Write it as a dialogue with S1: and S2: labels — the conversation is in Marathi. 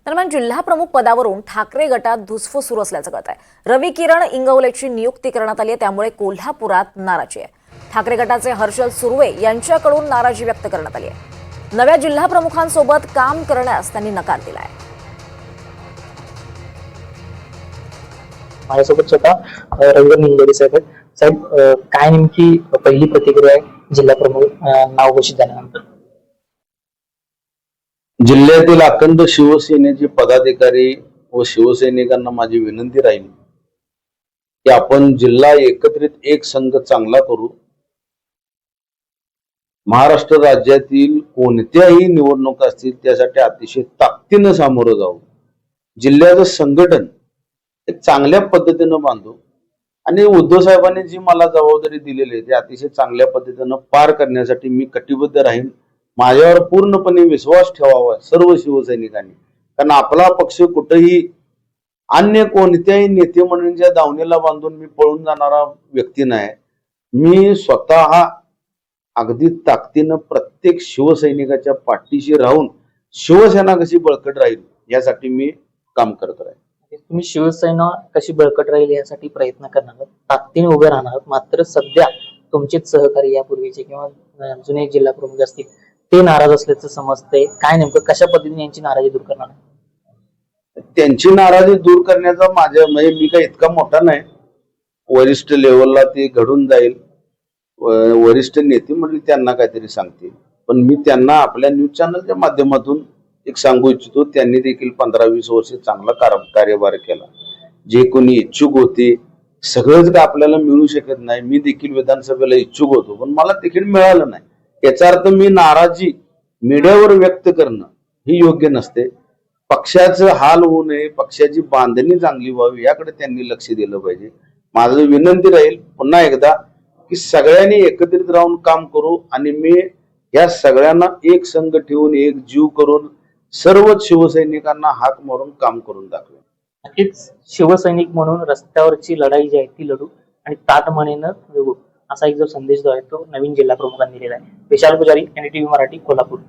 S1: दरम्यान जिल्हा प्रमुख पदावरून ठाकरे गटात धुसफूस सुरू असल्याचं कळत आहे। रवी किरण इंगवलेची नियुक्ती करण्यात आली आहे, त्यामुळे कोल्हापुरात नाराजी आहे। ठाकरे गटाचे हर्षल सुर्वे यांच्याकडून नाराजी व्यक्त करण्यात आली आहे। नव्या जिल्हा प्रमुखांसोबत काम करण्यास त्यांनी नकार दिला आहे।
S2: माझ्यासोबत स्वतः रवी इंगवले साहेब साहेब काय नेमकी पहिली प्रतिक्रिया आहे जिल्हा प्रमुख नाव घोषित झाल्यानंतर?
S3: जिल्ह्यातील अखंड शिवसेनेचे पदाधिकारी व शिवसैनिकांना माझी विनंती राहील की आपण जिल्हा एकत्रित एक संघ चांगला करू। महाराष्ट्र राज्यातील कोणत्याही निवडणुका असतील त्यासाठी अतिशय ताकदीनं सामोरं जाऊ। जिल्ह्याचं संघटन एक चांगल्या पद्धतीनं बांधू आणि उद्धव साहेबांनी जी मला जबाबदारी दिलेली आहे ती अतिशय चांगल्या पद्धतीनं पार करण्यासाठी मी कटिबद्ध राहीन। माझ्यावर पूर्णपणे विश्वास ठेवावा सर्व शिवसैनिकांनी, कारण आपला पक्ष कुठेही अन्य कोणत्याही नेते मंडळींच्या दावणीला बांधून मी पळून जाणारा व्यक्ती नाही। मी स्वतः अगदी ताकदीनं प्रत्येक शिवसैनिकाच्या पाठीशी राहून शिवसेना कशी बळकट राहील यासाठी मी काम करत राहील।
S2: तुम्ही शिवसेना कशी बळकट राहील यासाठी प्रयत्न करणार आहात, ताकदीने उभे राहणार आहात। मात्र सध्या तुमचेच सहकारी यापूर्वीचे किंवा जुने जिल्हा प्रमुख असतील ते नाराज असल्याचं समजतंय। काय नेमकं कशा पद्धतीने यांची नाराजी दूर करणार?
S3: त्यांची नाराजी दूर करण्याचा माझ्या म्हणजे मी काही इतका मोठा नाही, वरिष्ठ लेवलला ते घडून जाईल, वरिष्ठ नेते मंडळी त्यांना काहीतरी सांगतील। पण मी त्यांना आपल्या न्यूज चॅनलच्या माध्यमातून एक सांगू इच्छितो, त्यांनी देखील 15-20 वर्ष चांगला कार्यभार केला। जे कोणी इच्छुक होते सगळंच काय आपल्याला मिळू शकत नाही। मी देखील विधानसभेला इच्छुक होतो पण मला तिकीट मिळालं नाही। याचा अर्थ मी नाराजी मीडियावर व्यक्त करणं ही योग्य नसते। पक्षाचं हाल होऊ नये, पक्षाची बांधणी चांगली व्हावी याकडे त्यांनी लक्ष दिलं पाहिजे। माझं विनंती राहील पुन्हा एकदा की सगळ्यांनी एकत्रित राहून काम करू आणि मी या सगळ्यांना एक संघ ठेवून एक जीव करून सर्वच शिवसैनिकांना हाक मारून काम करून दाखवेन।
S2: नक्कीच शिवसैनिक म्हणून रस्त्यावरची लढाई जी आहे ती लढू आणि ताटमनेनं जगू असा एक जो संदेश जो आहे तो नवीन जिल्हा प्रमुखांनी दिलेला आहे। विशाल पुजारी, NDTV मराठी, कोल्हापूर।